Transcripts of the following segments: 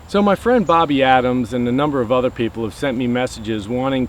So my friend Bobby Adams and a number of other people have sent me messages wanting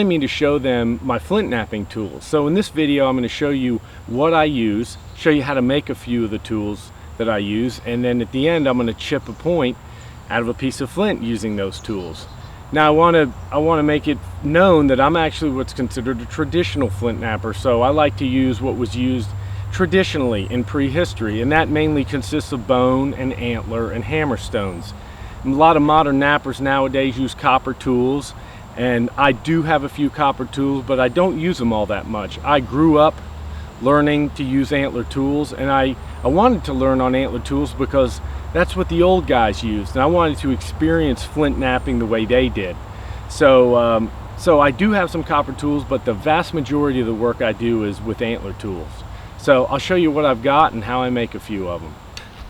me to show them my flint knapping tools. So in this video I'm going to show you what I use, show you how to make a few of the tools that I use, and then at the end I'm going to chip a point out of a piece of flint using those tools. Now I want to make it known that I'm actually what's considered a traditional flint knapper, so I like to use what was used traditionally in prehistory, and that mainly consists of bone and antler and hammerstones. A lot of modern knappers nowadays use copper tools, and I do have a few copper tools, but I don't use them all that much. I grew up learning to use antler tools, and I wanted to learn on antler tools because that's what the old guys used, and I wanted to experience flint knapping the way they did. So I do have some copper tools, but the vast majority of the work I do is with antler tools. So I'll show you what I've got and how I make a few of them.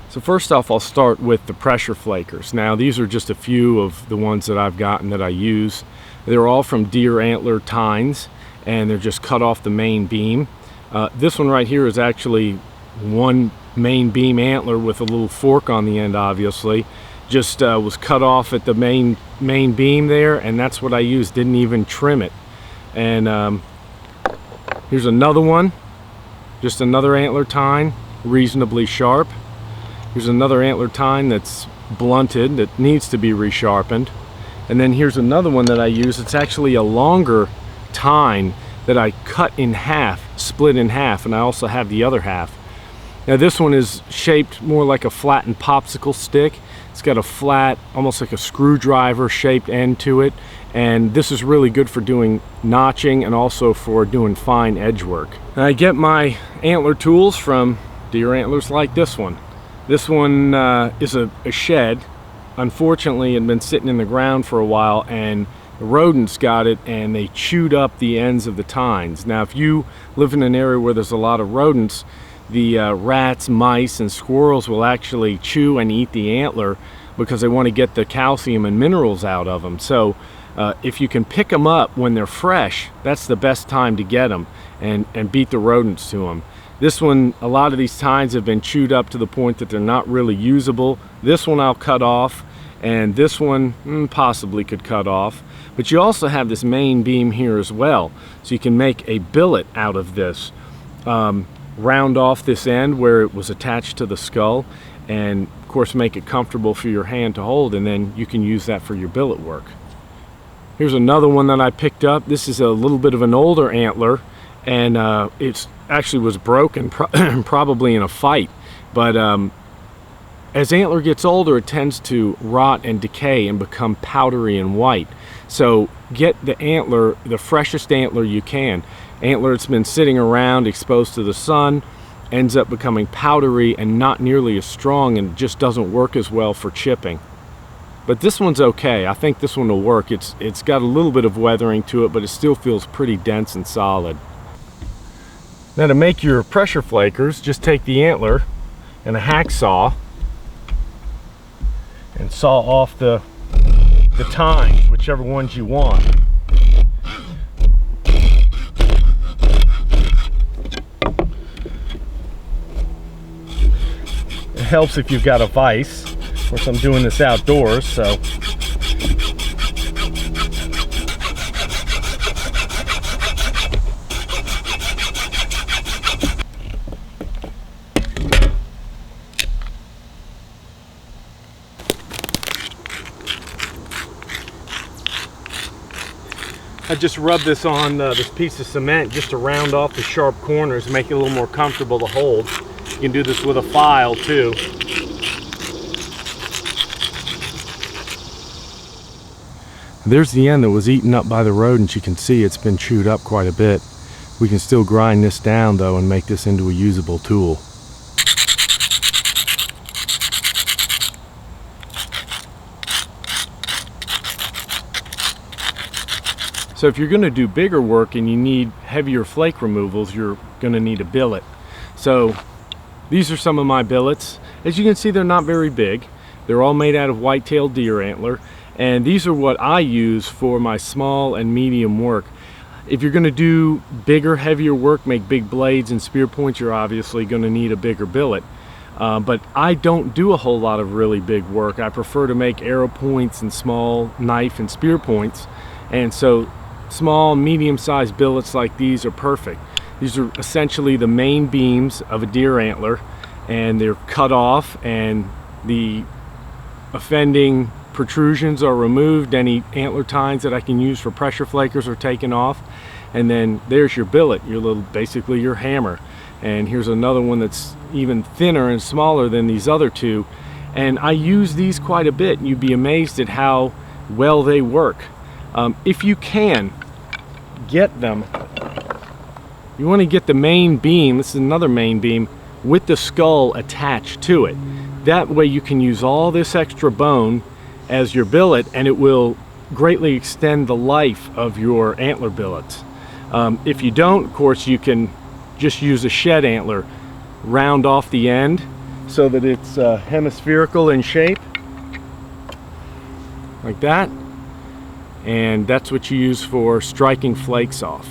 So first off, I'll start with the pressure flakers. Now these are just a few of the ones that I've gotten that I use. They're all from Deer Antler tines, and they're just cut off the main beam. This one right here is actually one main beam antler with a little fork on the end, obviously. Just was cut off at the main beam there, and that's what I used. Didn't even trim it. And here's another one. Just another antler tine, reasonably sharp. Here's another antler tine that's blunted, that needs to be resharpened. And then here's another one that I use. It's actually a longer tine that I cut in half, split in half, and I also have the other half. Now this one is shaped more like a flattened popsicle stick. It's got a flat, almost like a screwdriver shaped end to it, and this is really good for doing notching and also for doing fine edge work. And I get my antler tools from Deer Antlers like this one. This one is a shed. Unfortunately, it had been sitting in the ground for a while, and the rodents got it and they chewed up the ends of the tines. Now if you live in an area where there's a lot of rodents, the rats, mice, and squirrels will actually chew and eat the antler because they want to get the calcium and minerals out of them. So if you can pick them up when they're fresh, that's the best time to get them and beat the rodents to them. This one, a lot of these tines have been chewed up to the point that they're not really usable. This one I'll cut off, and this one possibly could cut off. But you also have this main beam here as well, so you can make a billet out of this. Round off this end where it was attached to the skull, and of course make it comfortable for your hand to hold, and then you can use that for your billet work. Here's another one that I picked up. This is a little bit of an older antler, and it actually was broken probably in a fight, but as antler gets older, it tends to rot and decay and become powdery and white. So get the antler, the freshest antler you can. Antler that's been sitting around exposed to the sun ends up becoming powdery and not nearly as strong, and just doesn't work as well for chipping. But this one's okay. I think this one will work. It's got a little bit of weathering to it, but it still feels pretty dense and solid. Now to make your pressure flakers, just take the antler and a hacksaw and saw off the tines, whichever ones you want. It helps if you've got a vise. Of course, I'm doing this outdoors, so. I just rubbed this on this piece of cement just to round off the sharp corners, make it a little more comfortable to hold. You can do this with a file too. There's the end that was eaten up by the rodents. You can see it's been chewed up quite a bit. We can still grind this down though and make this into a usable tool. So if you're going to do bigger work and you need heavier flake removals, you're going to need a billet. So these are some of my billets. As you can see, they're not very big. They're all made out of white-tailed deer antler, and these are what I use for my small and medium work. If you're going to do bigger, heavier work, make big blades and spear points, you're obviously going to need a bigger billet. But I don't do a whole lot of really big work. I prefer to make arrow points and small knife and spear points, and so small, medium-sized billets like these are perfect. These are essentially the main beams of a deer antler, and they're cut off, and the offending protrusions are removed. Any antler tines that I can use for pressure flakers are taken off, and then there's your billet, your little, basically your hammer. And here's another one that's even thinner and smaller than these other two, and I use these quite a bit, and you'd be amazed at how well they work. If you can get them, you want to get the main beam, this is another main beam, with the skull attached to it. That way you can use all this extra bone as your billet, and it will greatly extend the life of your antler billets. If you don't, of course, you can just use a shed antler, round off the end so that it's hemispherical in shape, like that, and that's what you use for striking flakes off.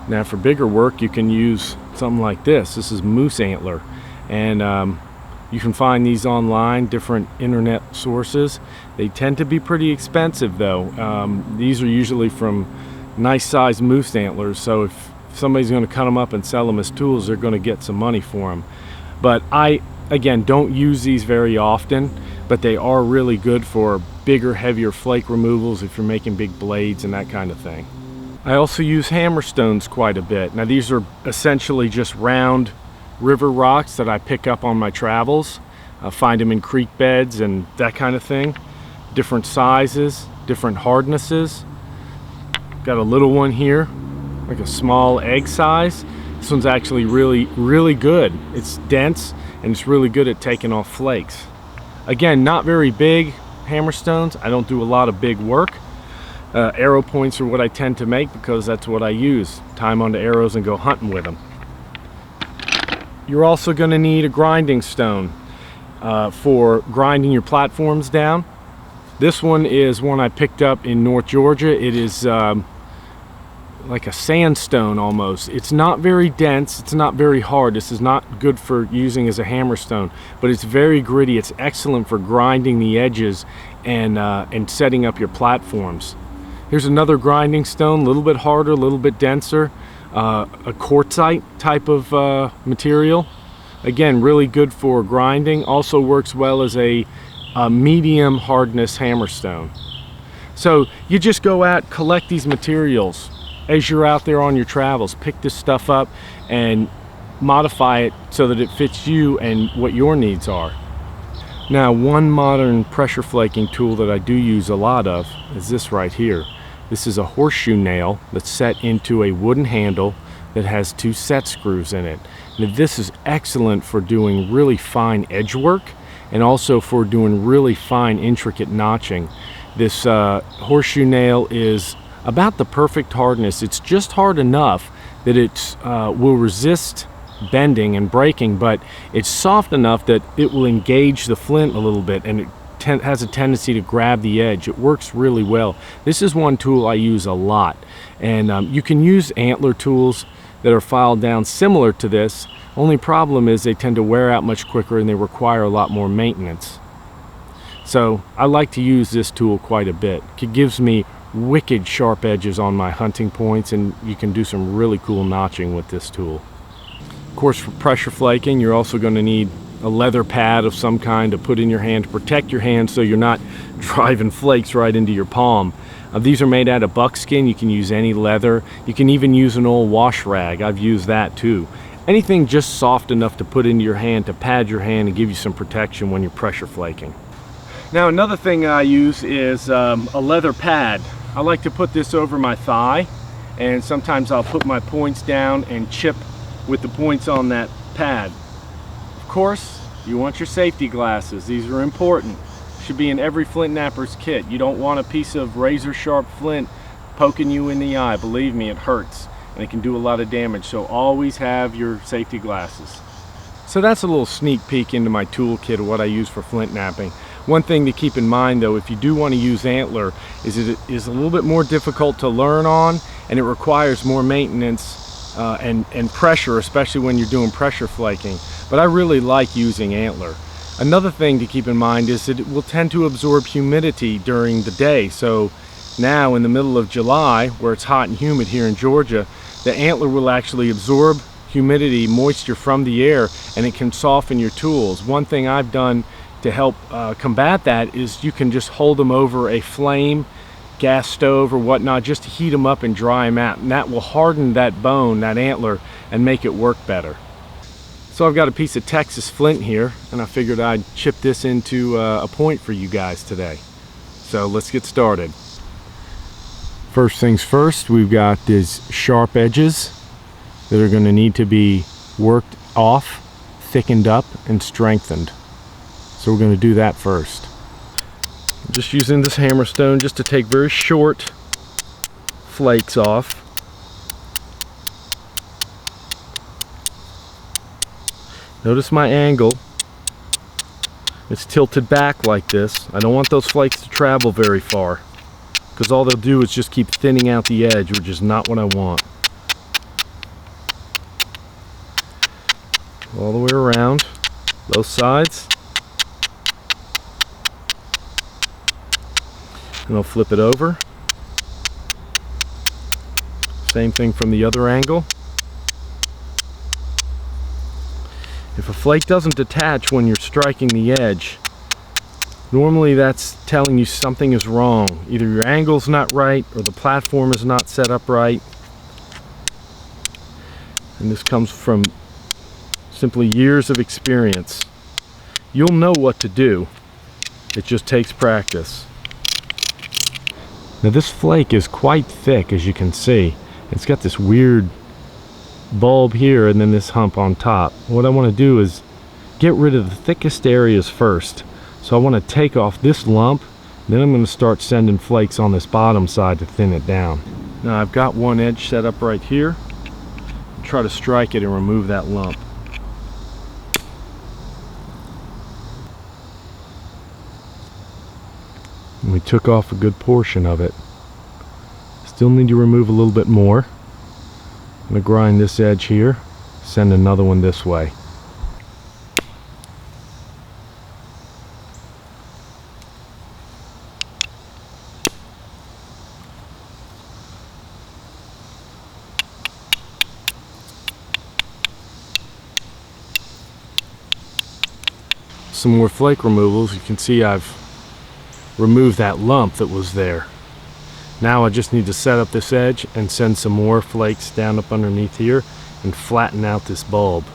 Now for bigger work, you can use something like this. This is moose antler, and you can find these online, different internet sources. They tend to be pretty expensive though. These are usually from nice sized moose antlers, so if somebody's going to cut them up and sell them as tools, they're going to get some money for them. But I, again, don't use these very often, but they are really good for bigger, heavier flake removals if you're making big blades and that kind of thing. I also use hammer stones quite a bit. Now these are essentially just round river rocks that I pick up on my travels. I find them in creek beds and that kind of thing. Different sizes, different hardnesses. Got a little one here, like a small egg size. This one's actually really good. It's dense and it's really good at taking off flakes. Again, not very big hammer stones. I don't do a lot of big work. Arrow points are what I tend to make because that's what I use. Tie them onto arrows and go hunting with them. You're also going to need a grinding stone for grinding your platforms down. This one is one I picked up in North Georgia. It is like a sandstone almost. It's not very dense, it's not very hard. This is not good for using as a hammer stone, but it's very gritty. It's excellent for grinding the edges and setting up your platforms. Here's another grinding stone, a little bit harder, a little bit denser, a quartzite type of material. Again, really good for grinding. Also works well as a medium hardness hammer stone. So you just go out, collect these materials as you're out there on your travels. Pick this stuff up and modify it so that it fits you and what your needs are. Now, one modern pressure flaking tool that I do use a lot of is this right here. This is a horseshoe nail that's set into a wooden handle that has 2 set screws in it. Now, this is excellent for doing really fine edge work and also for doing really fine intricate notching. This horseshoe nail is about the perfect hardness. It's just hard enough that it will resist bending and breaking, but it's soft enough that it will engage the flint a little bit, and it has a tendency to grab the edge. It works really well. This is one tool I use a lot, and you can use antler tools that are filed down similar to this. Only problem is they tend to wear out much quicker and they require a lot more maintenance. So I like to use this tool quite a bit. It gives me wicked sharp edges on my hunting points, and you can do some really cool notching with this tool. Of course, for pressure flaking, you're also going to need a leather pad of some kind to put in your hand to protect your hand so you're not driving flakes right into your palm. These are made out of buckskin. You can use any leather. You can even use an old wash rag. I've used that too. Anything just soft enough to put into your hand to pad your hand and give you some protection when you're pressure flaking. Now, another thing I use is a leather pad. I like to put this over my thigh, and sometimes I'll put my points down and chip with the points on that pad. Of course, you want your safety glasses. These are important. Should be in every flint knapper's kit. You don't want a piece of razor sharp flint poking you in the eye. Believe me, it hurts and it can do a lot of damage, so always have your safety glasses. So that's a little sneak peek into my toolkit of what I use for flint knapping. One thing to keep in mind though, if you do want to use antler, is it is a little bit more difficult to learn on, and it requires more maintenance and pressure, especially when you're doing pressure flaking. But I really like using Antler. Another thing to keep in mind is that it will tend to absorb humidity during the day. So now in the middle of July, where it's hot and humid here in Georgia, the Antler will actually absorb humidity, moisture from the air, and it can soften your tools. One thing I've done to help combat that is you can just hold them over a flame, gas stove or whatnot, just to heat them up and dry them out, and that will harden that bone, that antler, and make it work better. So I've got a piece of Texas flint here, and I figured I'd chip this into a point for you guys today. So let's get started. First things first, we've got these sharp edges that are going to need to be worked off, thickened up, and strengthened. So we're going to do that first. I'm just using this hammer stone just to take very short flakes off. Notice my angle. It's tilted back like this. I don't want those flakes to travel very far, because all they'll do is just keep thinning out the edge, which is not what I want. All the way around, both sides. And I'll flip it over. Same thing from the other angle. If a flake doesn't detach when you're striking the edge, normally that's telling you something is wrong. Either your angle's not right or the platform is not set up right. And this comes from simply years of experience. You'll know what to do. It just takes practice. Now this flake is quite thick, as you can see. It's got this weird bulb here and then this hump on top. What I want to do is get rid of the thickest areas first. So I want to take off this lump, then I'm going to start sending flakes on this bottom side to thin it down. Now I've got one edge set up right here. Try to strike it and remove that lump. And we took off a good portion of it. Still need to remove a little bit more. I'm going to grind this edge here, send another one this way. Some more flake removals. You can see I've removed that lump that was there. Now I just need to set up this edge and send some more flakes down up underneath here and flatten out this bulb.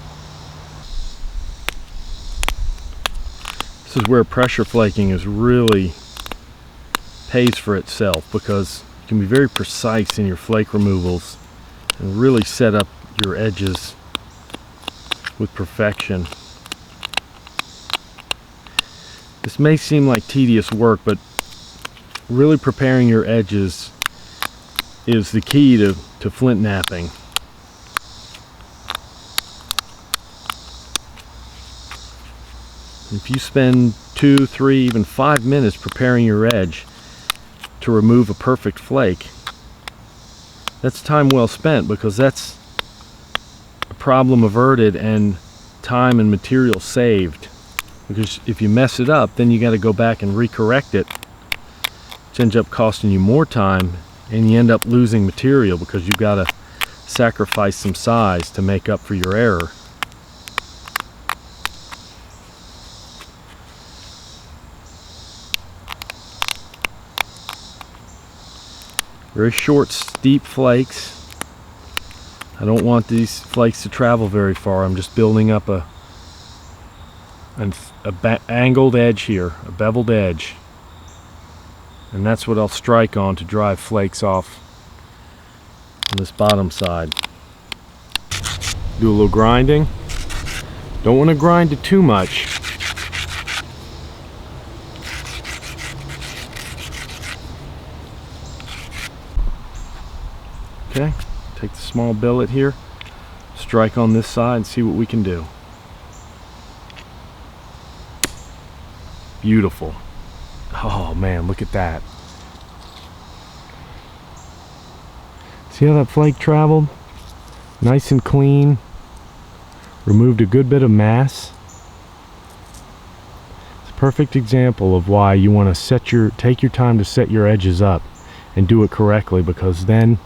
This is where pressure flaking is really pays for itself, because you can be very precise in your flake removals and really set up your edges with perfection. This may seem like tedious work, but really preparing your edges is the key to flint knapping. If you spend 2, 3, even 5 minutes preparing your edge to remove a perfect flake, that's time well spent, because that's a problem averted and time and material saved. Because if you mess it up, then you got to go back and recorrect it, which ends up costing you more time, and you end up losing material because you've got to sacrifice some size to make up for your error. Very short, steep flakes. I don't want these flakes to travel very far. I'm just building up an angled edge here, a beveled edge, and that's what I'll strike on to drive flakes off on this bottom side. Do a little grinding. Don't want to grind it too much. Okay, take the small billet here, strike on this side and see what we can do. Beautiful. Oh man, look at that. See how that flake traveled? Nice and clean. Removed a good bit of mass. It's a perfect example of why you want to take your time to set your edges up and do it correctly, because then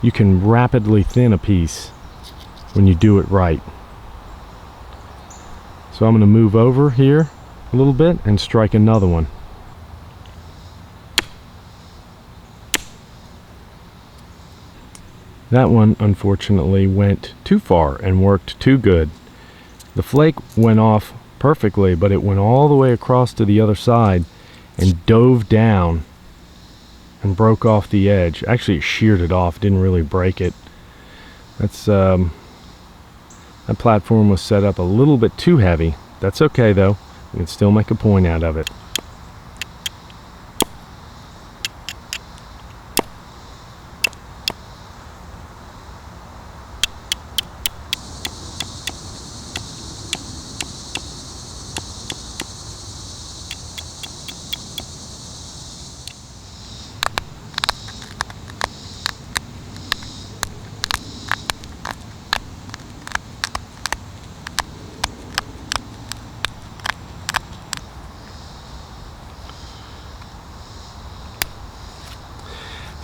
you can rapidly thin a piece when you do it right. So I'm going to move over here a little bit and strike another one. That one unfortunately went too far and worked too good. The flake went off perfectly, but it went all the way across to the other side and dove down and broke off the edge. Actually, it sheared it off, didn't really break it. That's that platform was set up a little bit too heavy. That's okay though, you can still make a point out of it.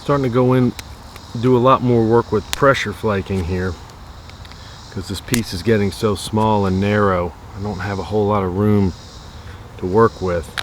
Starting to go in, do a lot more work with pressure flaking here, because this piece is getting so small and narrow. I don't have a whole lot of room to work with.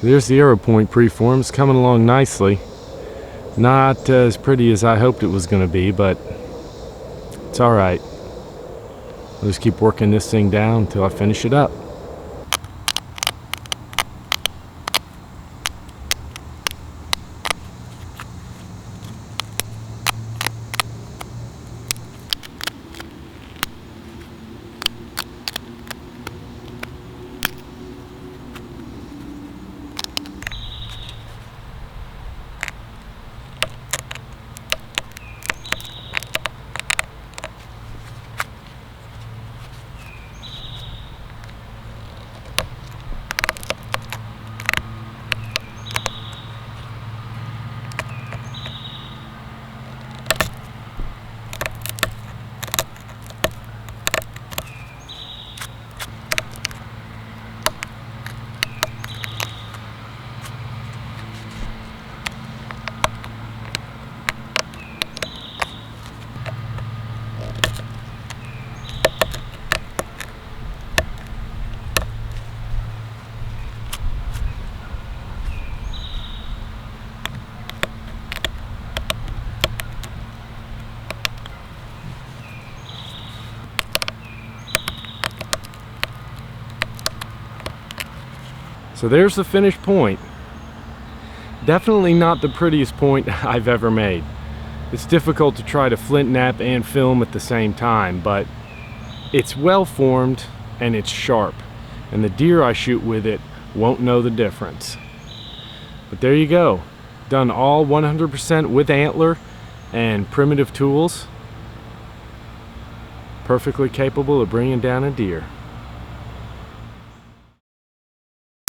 There's the arrow point preform. It's coming along nicely. Not as pretty as I hoped it was going to be, but it's alright. I'll just keep working this thing down until I finish it up. So there's the finished point. Definitely not the prettiest point I've ever made. It's difficult to try to flint knap and film at the same time, but it's well formed and it's sharp, and the deer I shoot with it won't know the difference. But there you go, done all 100% with Antler and primitive tools. Perfectly capable of bringing down a deer.